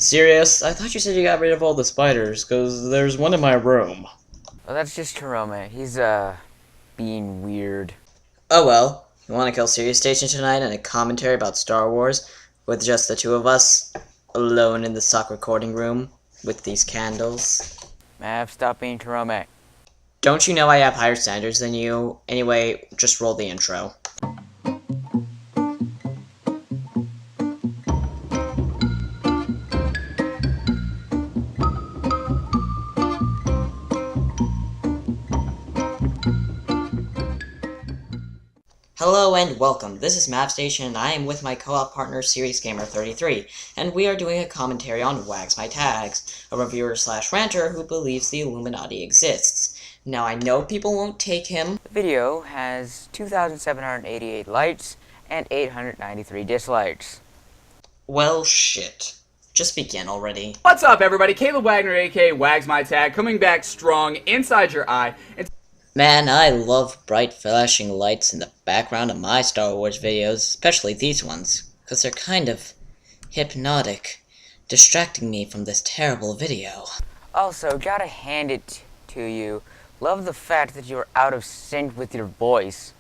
Serious? I thought you said you got rid of all the spiders, because there's one in my room. Well, that's just Karome. He's, being weird. Oh well. You want to kill Sirius Station tonight and a commentary about Star Wars, with just the two of us, alone in the S.O.C recording room, with these candles? Mav, stop being Karome. Don't you know I have higher standards than you? Anyway, just roll the intro. Hello and welcome, this is MapStation and I am with my co-op partner SeriesGamer33, and we are doing a commentary on wagsmytag, a reviewer/ranter who believes the Illuminati exists. Now I know people won't take him. The video has 2,788 likes and 893 dislikes. Well shit. Just begin already. What's up everybody, Caleb Wagner aka wagsmytag coming back strong inside your eye. Man, I love bright flashing lights in the background of my Star Wars videos, especially these ones, because they're kind of hypnotic, distracting me from this terrible video. Also, gotta hand it to you. Love the fact that you're out of sync with your voice.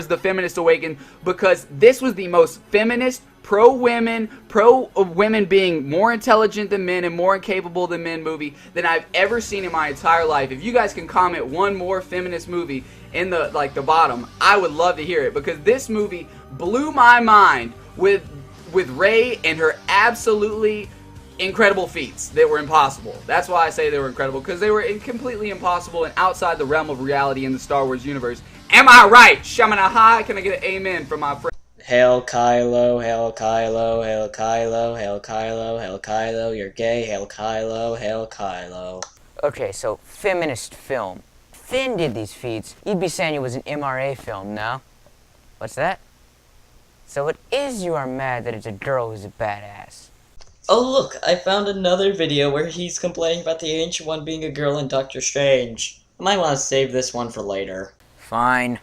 The Feminist Awakening, because this was the most feminist, pro-women being more intelligent than men and more capable than men movie than I've ever seen in my entire life. If you guys can comment one more feminist movie in the bottom, I would love to hear it, because this movie blew my mind with Rey and her absolutely incredible feats that were impossible. That's why I say they were incredible, because they were completely impossible and outside the realm of reality in the Star Wars universe. Am I right? Shamana high. Can I get an amen from my friend? Hail Kylo, hail Kylo, hail Kylo, hail Kylo, hail Kylo, you're gay, hail Kylo, hail Kylo. Okay, so feminist film. Finn did these feats. You'd be saying it was an MRA film, no? What's that? So it is you are mad that it's a girl who's a badass. Oh look, I found another video where he's complaining about the Ancient One being a girl in Doctor Strange. I might want to save this one for later. Fine.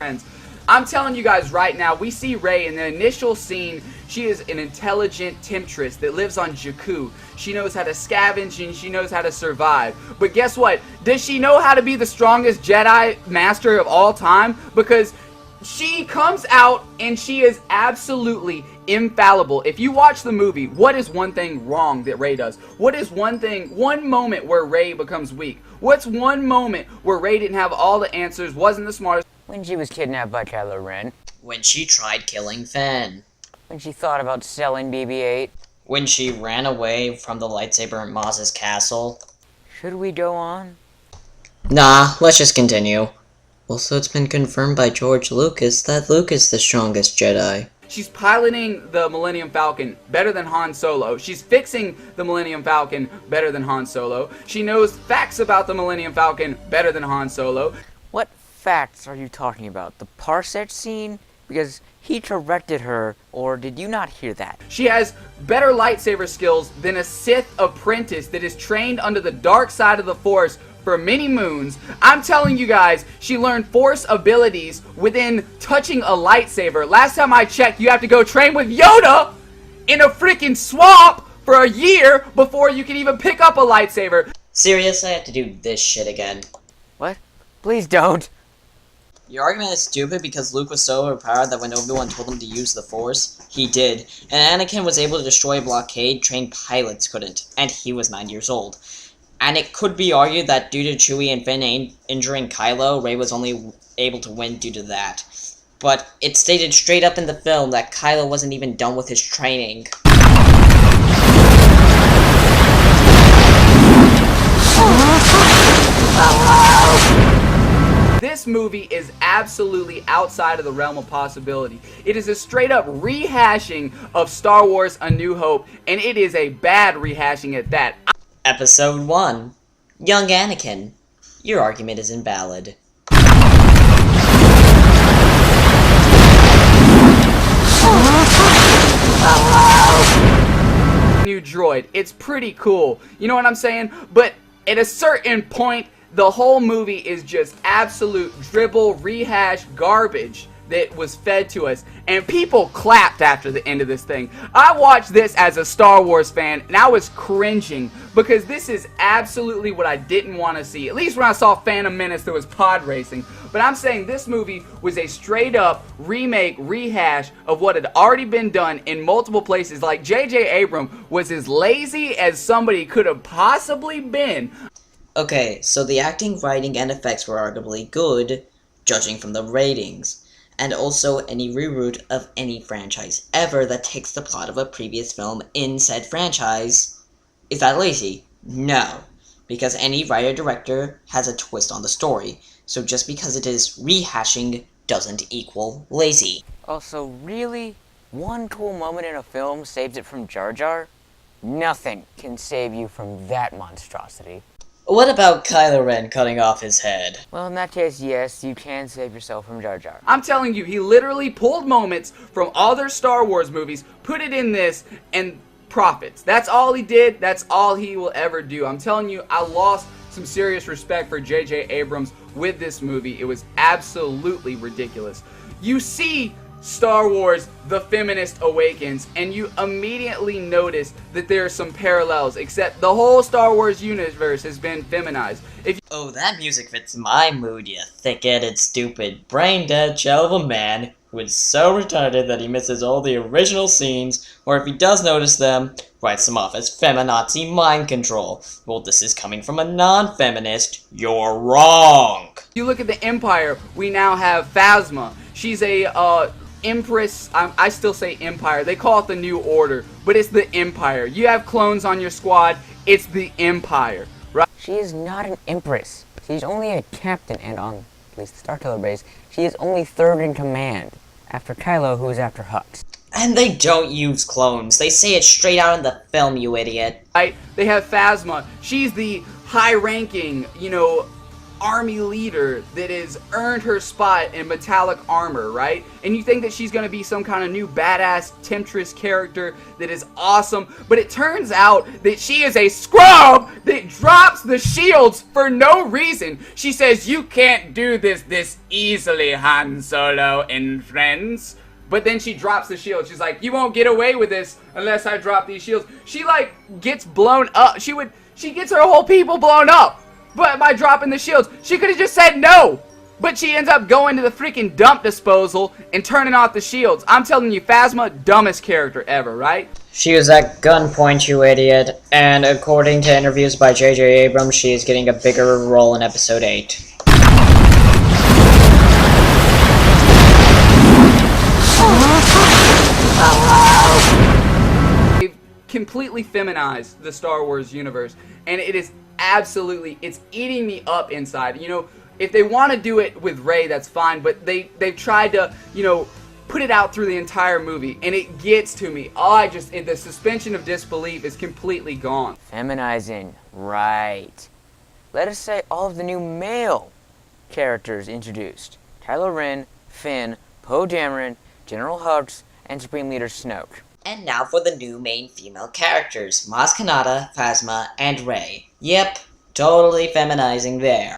I'm telling you guys right now, we see Rey in the initial scene. She is an intelligent temptress that lives on Jakku. She knows how to scavenge and she knows how to survive. But guess what? Does she know how to be the strongest Jedi Master of all time? Because she comes out and she is absolutely infallible. If you watch the movie, what is one thing wrong that Rey does? What is one moment where Rey becomes weak? What's one moment where Rey didn't have all the answers, wasn't the smartest? When she was kidnapped by Kylo Ren. When she tried killing Finn. When she thought about selling BB-8. When she ran away from the lightsaber in Maz's castle. Should we go on? Nah, let's just continue. Also, it's been confirmed by George Lucas that Luke is the strongest Jedi. She's piloting the Millennium Falcon better than Han Solo. She's fixing the Millennium Falcon better than Han Solo. She knows facts about the Millennium Falcon better than Han Solo. What facts are you talking about? The Parsec scene? Because he corrected her, or did you not hear that? She has better lightsaber skills than a Sith apprentice that is trained under the dark side of the Force for many moons. I'm telling you guys, she learned Force abilities within touching a lightsaber. Last time I checked, you have to go train with Yoda in a freaking swamp for a year before you can even pick up a lightsaber. Serious, I have to do this shit again. What? Please don't. Your argument is stupid because Luke was so overpowered that when Obi-Wan told him to use the Force, he did. And Anakin was able to destroy a blockade, trained pilots couldn't. And he was 9 years old. And it could be argued that due to Chewie and Finn injuring Kylo, Rey was only able to win due to that. But it stated straight up in the film that Kylo wasn't even done with his training. This movie is absolutely outside of the realm of possibility. It is a straight up rehashing of Star Wars A New Hope, and it is a bad rehashing at that. Episode 1. Young Anakin. Your argument is invalid. New droid. It's pretty cool. You know what I'm saying? But at a certain point, The whole movie is just absolute dribble, rehash garbage that was fed to us, and people clapped after the end of this thing. I watched this as a Star Wars fan, and I was cringing because this is absolutely what I didn't want to see. At least when I saw Phantom Menace, there was pod racing. But I'm saying this movie was a straight up remake, rehash of what had already been done in multiple places. Like, J.J. Abrams was as lazy as somebody could have possibly been. Okay, so the acting, writing, and effects were arguably good, judging from the ratings. And also, any reroute of any franchise ever that takes the plot of a previous film in said franchise. Is that lazy? No. Because any writer-director has a twist on the story, so just because it is rehashing doesn't equal lazy. Also, really? One cool moment in a film saves it from Jar Jar? Nothing can save you from that monstrosity. What about Kylo Ren cutting off his head? Well, in that case, yes, you can save yourself from Jar Jar. I'm telling you, he literally pulled moments from other Star Wars movies, put it in this, and profits. That's all he did. That's all he will ever do. I'm telling you, I lost some serious respect for J.J. Abrams with this movie. It was absolutely ridiculous. You see Star Wars The Feminist Awakens, and you immediately notice that there are some parallels, except the whole Star Wars universe has been feminized. Oh, that music fits my mood, you thick-headed, stupid, brain-dead shell of a man who is so retarded that he misses all the original scenes, or if he does notice them, writes them off as feminazi mind control. Well, this is coming from a non-feminist. You're wrong! You look at the Empire, we now have Phasma. She's a, Empress, I still say Empire. They call it the New Order, but it's the Empire. You have clones on your squad, it's the Empire, right? She is not an empress. She's only a captain, and on at least the Star Killer base, she is only third in command, after Kylo, who is after Hux. And they don't use clones. They say it straight out in the film, you idiot. Right? They have Phasma. She's the high-ranking, army leader that has earned her spot in metallic armor, right? And you think that she's gonna be some kind of new badass temptress character that is awesome, but it turns out that she is a scrub that drops the shields for no reason. She says, "You can't do this easily, Han Solo and friends." But then she drops the shield. She's like, "You won't get away with this unless I drop these shields." She gets blown up. She gets her whole people blown up. But by dropping the shields, she could have just said no. But she ends up going to the freaking dump disposal and turning off the shields. I'm telling you, Phasma, dumbest character ever, right? She was at gunpoint, you idiot. And according to interviews by J.J. Abrams, she is getting a bigger role in Episode 8. They've completely feminized the Star Wars universe, and it is absolutely, it's eating me up inside. If they want to do it with Rey, that's fine, but they've tried to, put it out through the entire movie, and it gets to me. The suspension of disbelief is completely gone. Feminizing, right. Let us say all of the new male characters introduced. Kylo Ren, Finn, Poe Dameron, General Hux, and Supreme Leader Snoke. And now for the new main female characters, Maz Kanata, Phasma, and Rey. Yep, totally feminizing there.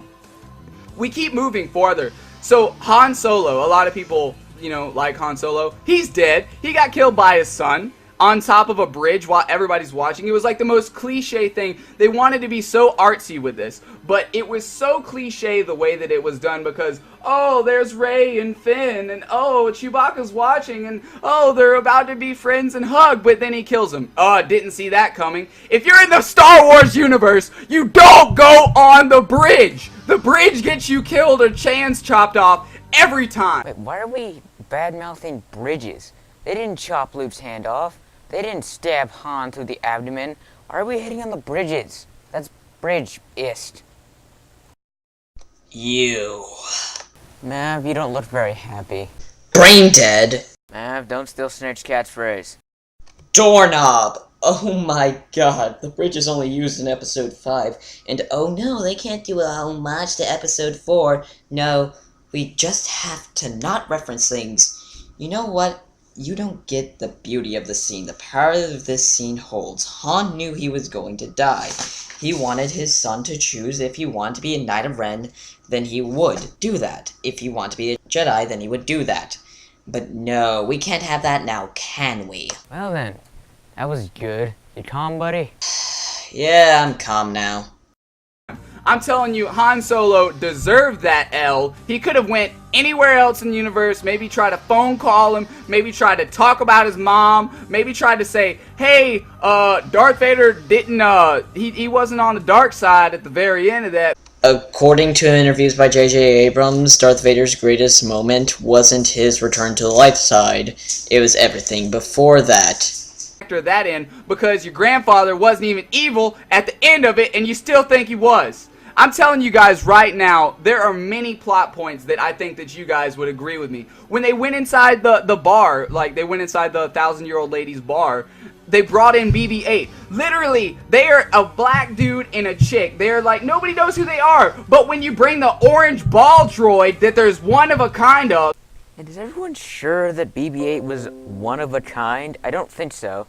We keep moving farther. So Han Solo, a lot of people, like Han Solo. He's dead. He got killed by his son on top of a bridge while everybody's watching. It was like the most cliche thing. They wanted to be so artsy with this, but it was so cliche the way that it was done because, oh, there's Rey and Finn, and oh, Chewbacca's watching, and oh, they're about to be friends and hug, but then he kills him. Oh, didn't see that coming. If you're in the Star Wars universe, you don't go on the bridge. The bridge gets you killed or chans chopped off every time. Wait, why are we bad-mouthing bridges? They didn't chop Luke's hand off. They didn't stab Han through the abdomen. Why are we hitting on the bridges? That's bridge-ist. You. Mav, you don't look very happy. Brain dead. Mav, don't steal Snitch Cat's phrase. Doorknob. Oh my god, the bridge is only used in Episode 5. And oh no, they can't do a homage to Episode 4. No, we just have to not reference things. You know what? You don't get the beauty of the scene, the power of this scene holds. Han knew he was going to die. He wanted his son to choose if he wanted to be a Knight of Ren, then he would do that. If he wanted to be a Jedi, then he would do that. But no, we can't have that now, can we? Well then, that was good. You calm, buddy? Yeah, I'm calm now. I'm telling you, Han Solo deserved that L. He could have went anywhere else in the universe, maybe try to phone call him, maybe try to talk about his mom, maybe try to say, hey, Darth Vader didn't, he wasn't on the dark side at the very end of that. According to interviews by J.J. Abrams, Darth Vader's greatest moment wasn't his return to the light side, it was everything before that. Factor that in, because your grandfather wasn't even evil at the end of it, and you still think he was. I'm telling you guys right now, there are many plot points that I think that you guys would agree with me. When they went inside the bar, like they went inside the 1,000-year-old lady's bar, they brought in BB-8. Literally, they are a black dude and a chick. They're like, nobody knows who they are. But when you bring the orange ball droid that there's one of a kind of... And is everyone sure that BB-8 was one of a kind? I don't think so.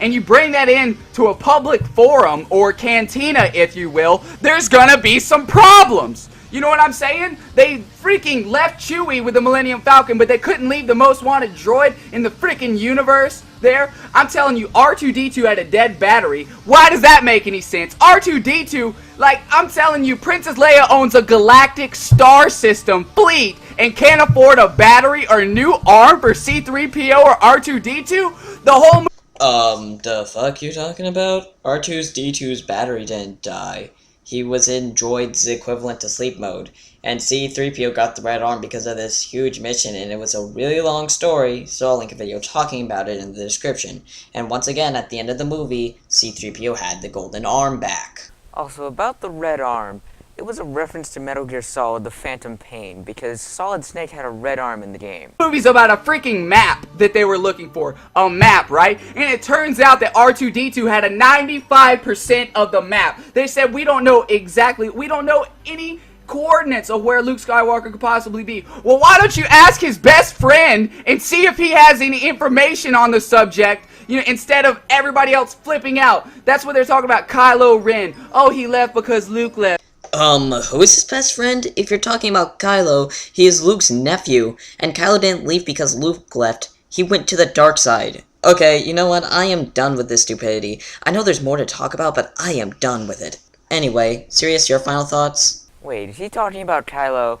And you bring that in to a public forum, or cantina if you will, there's gonna be some problems. You know what I'm saying? They freaking left Chewie with the Millennium Falcon, but they couldn't leave the most wanted droid in the freaking universe there. I'm telling you, R2-D2 had a dead battery. Why does that make any sense? R2-D2, like, I'm telling you, Princess Leia owns a galactic star system fleet and can't afford a battery or a new arm for C-3PO or R2-D2? The whole The fuck you talking about? R2-D2's battery didn't die. He was in droid's equivalent to sleep mode, and C-3PO got the red arm because of this huge mission, and it was a really long story, so I'll link a video talking about it in the description. And once again, at the end of the movie, C-3PO had the golden arm back. Also, about the red arm, it was a reference to Metal Gear Solid: The Phantom Pain, because Solid Snake had a red arm in the game. Movie's about a freaking map that they were looking for. A map, right? And it turns out that R2-D2 had a 95% of the map. They said, we don't know exactly, we don't know any coordinates of where Luke Skywalker could possibly be. Well, why don't you ask his best friend and see if he has any information on the subject, you know, instead of everybody else flipping out. That's what they're talking about. Kylo Ren. Oh, he left because Luke left. Who is his best friend? If you're talking about Kylo, he is Luke's nephew, and Kylo didn't leave because Luke left. He went to the dark side. Okay, you know what? I am done with this stupidity. I know there's more to talk about, but I am done with it. Anyway, Sirius, your final thoughts? Wait, is he talking about Kylo?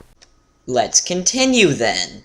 Let's continue then.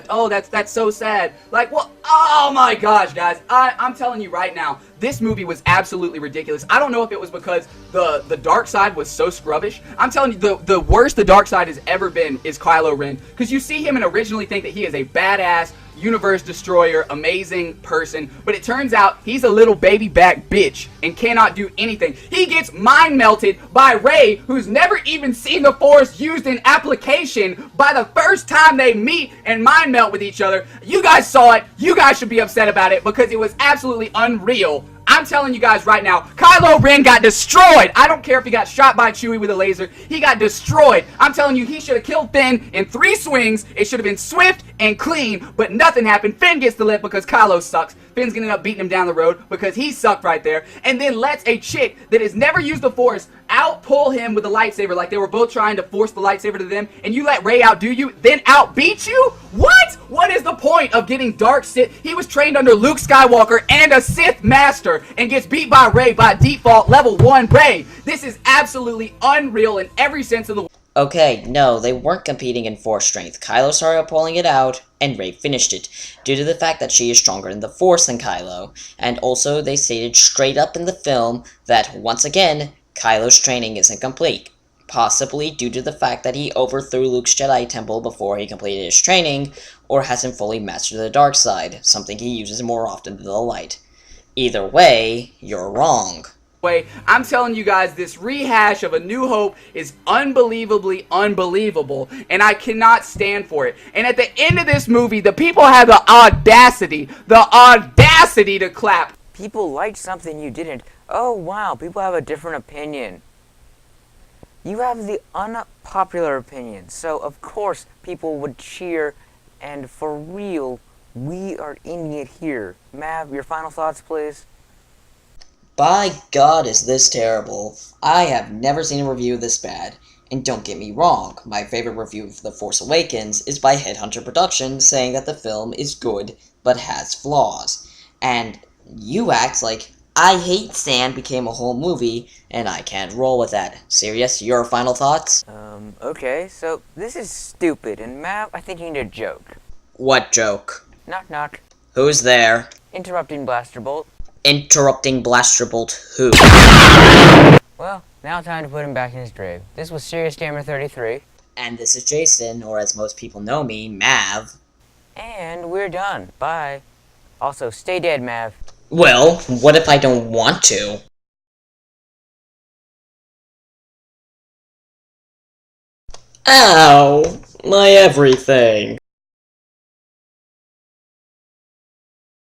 Oh, that's so sad. Like, well, oh my gosh, guys. I'm telling you right now, this movie was absolutely ridiculous. I don't know if it was because the dark side was so scrubbish. I'm telling you, the worst the dark side has ever been is Kylo Ren. Because you see him and originally think that he is a badass, universe destroyer, amazing person, but it turns out he's a little baby back bitch and cannot do anything. He gets mind melted by Rey, who's never even seen the Force used in application, by the first time they meet and mind melt with each other. You guys saw it. You guys should be upset about it because it was absolutely unreal. I'm telling you guys right now, Kylo Ren got destroyed. I don't care if he got shot by Chewie with a laser. He got destroyed. I'm telling you, he should have killed Finn in 3 swings. It should have been swift and clean, but nothing happened. Finn gets the lift because Kylo sucks. Finn's gonna end up beating him down the road because he sucked right there, and then lets a chick that has never used the Force out-pull him with a lightsaber, like they were both trying to force the lightsaber to them, and you let Rey outdo you, then outbeat you? What? What is the point of getting Dark Sith? He was trained under Luke Skywalker and a Sith Master, and gets beat by Rey by default level 1 Rey. This is absolutely unreal in every sense of the word. Okay, no, they weren't competing in Force strength. Kylo started pulling it out, and Rey finished it, due to the fact that she is stronger in the Force than Kylo. And also, they stated straight up in the film that, once again, Kylo's training isn't complete. Possibly due to the fact that he overthrew Luke's Jedi Temple before he completed his training, or hasn't fully mastered the dark side, something he uses more often than the light. Either way, you're wrong. I'm telling you guys, this rehash of A New Hope is unbelievably unbelievable, and I cannot stand for it. And at the end of this movie, the people have the audacity to clap. People liked something you didn't. Oh wow, people have a different opinion. You have the unpopular opinion, so of course people would cheer, and for real, we are in it here. Mav, your final thoughts, please? By God, is this terrible. I have never seen a review this bad. And don't get me wrong, my favorite review of The Force Awakens is by Headhunter Productions saying that the film is good, but has flaws. And you act like I Hate Sand became a whole movie, and I can't roll with that. Sirius, your final thoughts? Okay, so this is stupid, and Mav, I think you need a joke. What joke? Knock knock. Who's there? Interrupting Blaster Bolt. Interrupting Blasterbolt who? Well, now time to put him back in his grave. This was Serious Gamer 33. And this is Jason, or as most people know me, Mav. And we're done. Bye. Also, stay dead, Mav. Well, what if I don't want to? Ow! My everything.